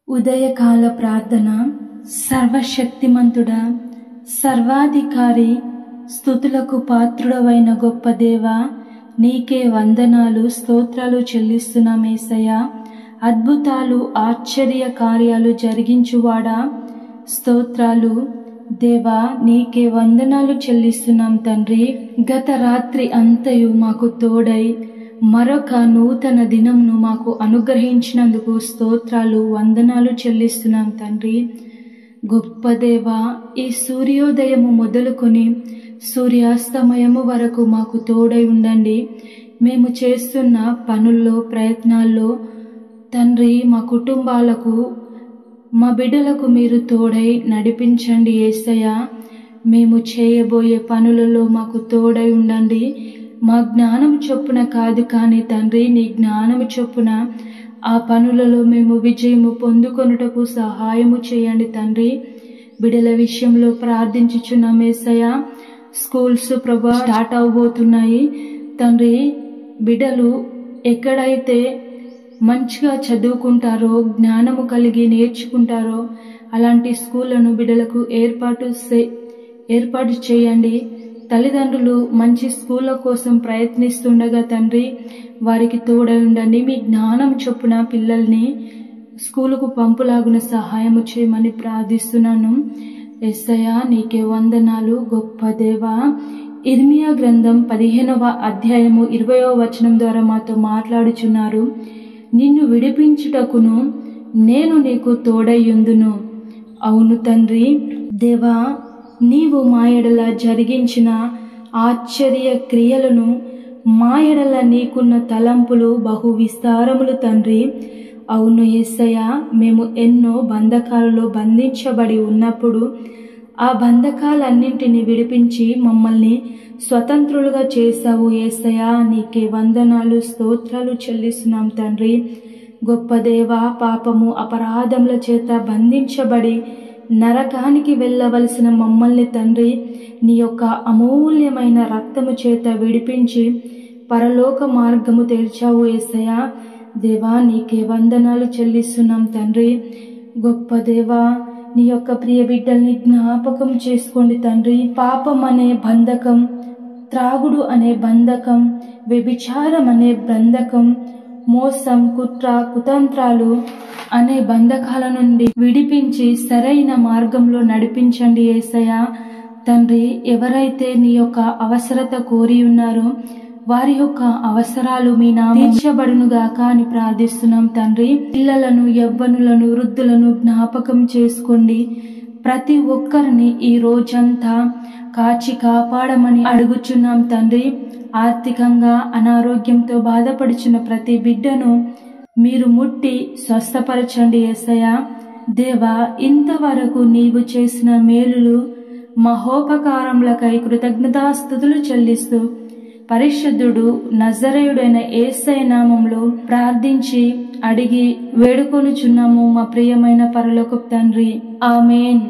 ఉదయకాల ప్రార్థన. సర్వశక్తిమంతుడా, సర్వాధికారి, స్తుతులకు పాత్రుడవైన గొప్ప దేవా, నీకే వందనాలు, స్తోత్రాలు చెల్లిస్తున్నాం యేసయ్యా. అద్భుతాలు, ఆశ్చర్య కార్యాలు జరిగించువాడా, స్తోత్రాలు దేవా, నీకే వందనాలు చెల్లిస్తున్నాం తండ్రి. గత రాత్రి అంతయు మాకు తోడై మరొక నూతన దినంను మాకు అనుగ్రహించినందుకు స్తోత్రాలు, వందనాలు చెల్లిస్తున్నాం తండ్రి. గొప్ప దేవా, ఈ సూర్యోదయము మొదలుకొని సూర్యాస్తమయము వరకు మాకు తోడై ఉండండి. మేము చేస్తున్న పనుల్లో, ప్రయత్నాల్లో తండ్రి, మా కుటుంబాలకు, మా బిడ్డలకు మీరు తోడై నడిపించండి యేసయ్యా. మేము చేయబోయే పనులలో మాకు తోడై ఉండండి. మా జ్ఞానం చొప్పున కాదు కానీ తండ్రి, నీ జ్ఞానము చొప్పున ఆ పనులలో మేము విజయము పొందుకొనుటకు సహాయము చేయండి తండ్రి. బిడ్డల విషయంలో ప్రార్థించుచున్నాం యేసయ్యా. స్కూల్స్ ప్రభా స్టార్ట్ అవబోతున్నాయి తండ్రి. బిడ్డలు ఎక్కడైతే మంచిగా చదువుకుంటారో, జ్ఞానము కలిగి నేర్చుకుంటారో అలాంటి స్కూళ్లను బిడ్డలకు ఏర్పాటు చేయండి. తల్లిదండ్రులు మంచి స్కూళ్ళ కోసం ప్రయత్నిస్తుండగా తండ్రి, వారికి తోడై ఉండండి. మీ జ్ఞానం చొప్పున పిల్లల్ని స్కూలుకు పంపులాగున సహాయము చేయమని ప్రార్థిస్తున్నాను యేసయ్యా. నీకే వందనాలు గొప్ప దేవా. ఇర్మియా గ్రంథం 15వ అధ్యాయము 20వ వచనం ద్వారా మాతో మాట్లాడుచున్నారు. నిన్ను విడిపించుటకును నేను నీకు తోడయ్యుందును. అవును తండ్రి దేవా, నీవు మా ఎడల జరిగించిన ఆశ్చర్య క్రియలను, మా ఎడల నీకున్న తలంపులు బహు విస్తారములు తండ్రి. అవును యేసయ్యా, మేము ఎన్నో బంధకాలలో బంధించబడి ఉన్నప్పుడు ఆ బంధకాలన్నింటినీ విడిపించి మమ్మల్ని స్వతంత్రులుగా చేశావు యేసయ్యా. నీకే వందనాలు, స్తోత్రాలు చెల్లిస్తున్నాం తండ్రి. గొప్ప దేవా, పాపము, అపరాధముల చేత బంధించబడి నరకానికి వెళ్ళవలసిన మమ్మల్ని తండ్రి, నీ యొక్క అమూల్యమైన రక్తము చేత విడిపించి పరలోక మార్గము తెరిచావు యేసయ్యా. దేవా, నీకే వందనాలు చెల్లిస్తున్నాం తండ్రి. గొప్ప దేవా, నీ యొక్క ప్రియ బిడ్డల్ని జ్ఞాపకం చేసుకోండి తండ్రి. పాపం అనే బంధకం, త్రాగుడు అనే బంధకం, వ్యభిచారం అనే బంధకం, మోసం, కుట్ర, కుతంత్రాలు అనే బంధకాల నుండి విడిపించి సరైన మార్గంలో నడిపించండి యేసయ్యా. తండ్రి, ఎవరైతే నీ యొక్క అవసరత కోరి ఉన్నారో వారి యొక్క అవసరాలు మీ నామమున తీర్చబడునుగాక అని ప్రార్థిస్తున్నాం తండ్రి. పిల్లలను, యవ్వనులను, వృద్ధులను జ్ఞాపకం చేసుకోండి. ప్రతి ఒక్కరిని ఈ రోజంతా కాచి కాపాడమని అడుగుచున్నాం తండ్రి. ఆర్థికంగా అనారోగ్యంతో బాధపడుచున్న ప్రతి బిడ్డను మీరు ముట్టి స్వస్థపరచండి యేసయ్యా. దేవా, ఇంతవరకు నీవు చేసిన మేలులు, మహోపకారములకై కృతజ్ఞతాస్తుతులు చెల్లిస్తూ పరిశుద్ధుడు నజరేయుడైన యేసయ్య నామములో ప్రార్థించి అడిగి వేడుకొనుచున్నాము మా ప్రియమైన పరలోకపు తండ్రి. ఆమేన్.